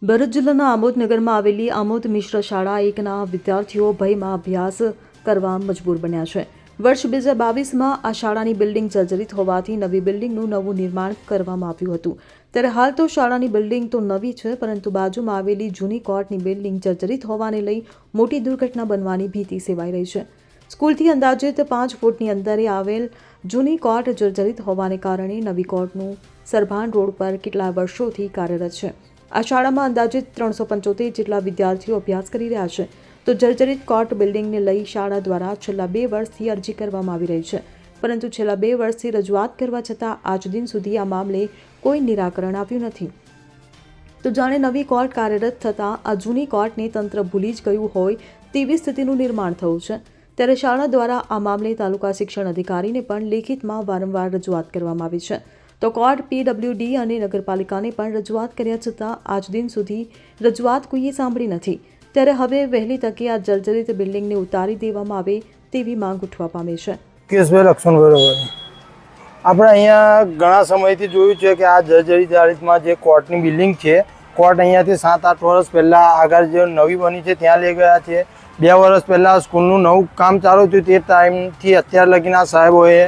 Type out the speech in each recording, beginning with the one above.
ભરૂચ જિલ્લાના આમોદ નગરમાં આવેલી આમોદ મિશ્ર શાળા એકના વિદ્યાર્થીઓ ભયમાં અભ્યાસ કરવા મજબૂર બન્યા છે। વર્ષ 2022માં આ શાળાની બિલ્ડિંગ જર્જરિત હોવાથી નવી બિલ્ડિંગનું નવું નિર્માણ કરવામાં આવ્યું હતું। ત્યારે હાલ તો શાળાની બિલ્ડિંગ તો નવી છે, પરંતુ બાજુમાં આવેલી જૂની કોર્ટની બિલ્ડિંગ જર્જરિત હોવાને લઈ મોટી દુર્ઘટના બનવાની ભીતિ સેવાઈ રહી છે। સ્કૂલથી અંદાજિત 5 ફૂટની અંતરે આવેલ જૂની કોર્ટ જર્જરિત હોવાને કારણે નવી કોર્ટનું સરભાન રોડ પર કેટલા વર્ષોથી કાર્યરત છે। આ શાળામાં અંદાજિત 375 જેટલા વિદ્યાર્થીઓ અભ્યાસ કરી રહ્યા છે। તો જર્જરિત કોર્ટ બિલ્ડિંગને લઈ શાળા દ્વારા છેલ્લા 2 વર્ષથી અરજી કરવામાં આવી રહી છે, પરંતુ છેલ્લા 2 વર્ષથી રજૂઆત કરવા છતાં આજ દિન સુધી આ મામલે કોઈ નિરાકરણ આવ્યું નથી। તો જાણે નવી કોર્ટ કાર્યરત થતાં આ જૂની કોર્ટને તંત્ર ભૂલી જ ગયું હોય તેવી સ્થિતિનું નિર્માણ થયું છે। ત્યારે શાળા દ્વારા આ મામલે તાલુકા શિક્ષણ અધિકારીને પણ લેખિતમાં વારંવાર રજૂઆત કરવામાં આવી છે। તો કોર્ટ PWD અને નગરપાલિકાને પણ રજૂઆત કર્યા છતાં આજ દિન સુધી રજૂઆત કોઈએ સાંભળી નથી। ત્યારે હવે વહેલી તકે આ જર્જરિત બિલ્ડિંગને ઉતારી દેવામાં આવે તેવી માંગ ઉઠવા પામી છે। કેશભાઈ લક્ષ્મણભાઈ આપણે અહીંયા ઘણા સમયથી જોયું છે કે આ જર્જરિત હાલતમાં જે કોર્ટની બિલ્ડિંગ છે, કોર્ટ અહીંયાથી 7-8 વર્ષ પહેલાં આગળ જે નવી બની છે ત્યાં લઈ ગયા છે। 2 વર્ષ પહેલાં સ્કૂલનું નવું કામ ચાલુ થયું તે ટાઈમથી અત્યાર લગીને આ સાહેબોએ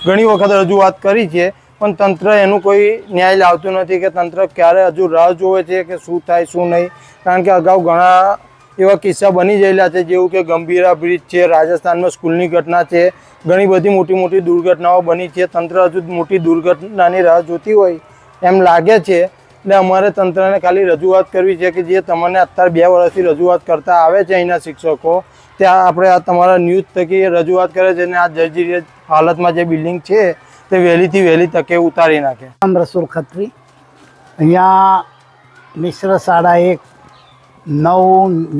ઘણી વખત રજૂઆત કરી છે, પણ તંત્ર એનું કોઈ ન્યાય લાવતું નથી કે તંત્ર ક્યારે હજુ રાહ જોવે છે કે શું થાય શું નહીં। કારણ કે અગાઉ ઘણા એવા કિસ્સા બની ગયેલા છે, જેવું કે ગંભીરા બ્રિજ છે, રાજસ્થાનમાં સ્કૂલની ઘટના છે, ઘણી બધી મોટી દુર્ઘટનાઓ બની છે। તંત્ર હજુ મોટી દુર્ઘટનાની રાહ જોતી હોય એમ લાગે છે। એટલે અમારે તંત્રને ખાલી રજૂઆત કરવી છે કે જે તમને અત્યારે 2 વર્ષથી રજૂઆત કરતા આવે છે અહીંના શિક્ષકો, ત્યાં આપણે આ તમારા ન્યૂઝ થકી રજૂઆત કરે છે અને આ જર્જરિત હાલતમાં જે બિલ્ડિંગ છે તે વહેલીથી વહેલી તકે ઉતારી નાખે। રસુલ ખત્રી અહીંયા મિશ્ર શાળા એક નવ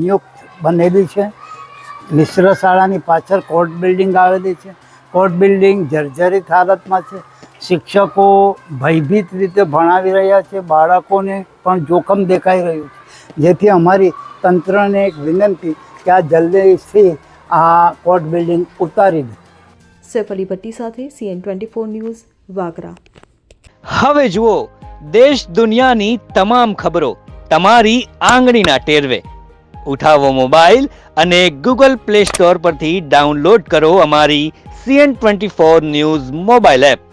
નિયુક્ત બનેલી છે। મિશ્ર શાળાની પાછળ કોર્ટ બિલ્ડિંગ આવેલી છે। કોર્ટ બિલ્ડિંગ જર્જરિત હાલતમાં છે। શિક્ષકો ભયભીત રીતે ભણાવી રહ્યા છે, બાળકોને પણ જોખમ દેખાઈ રહ્યું છે, જેથી અમારી તંત્રને એક વિનંતી કે આ જલ્દીથી આ કોર્ટ બિલ્ડિંગ ઉતારી દે। સૈફ અલી ભટ્ટી સાથે CN24 ન્યૂઝ વાગરા। હવે જુઓ દેશ દુનિયાની તમામ ખબરો તમારી આંગળીના ટેરવે। ઉઠાવો મોબાઈલ અને Google Play Store પરથી ડાઉનલોડ કરો અમારી CN24 ન્યૂઝ મોબાઈલ એપ।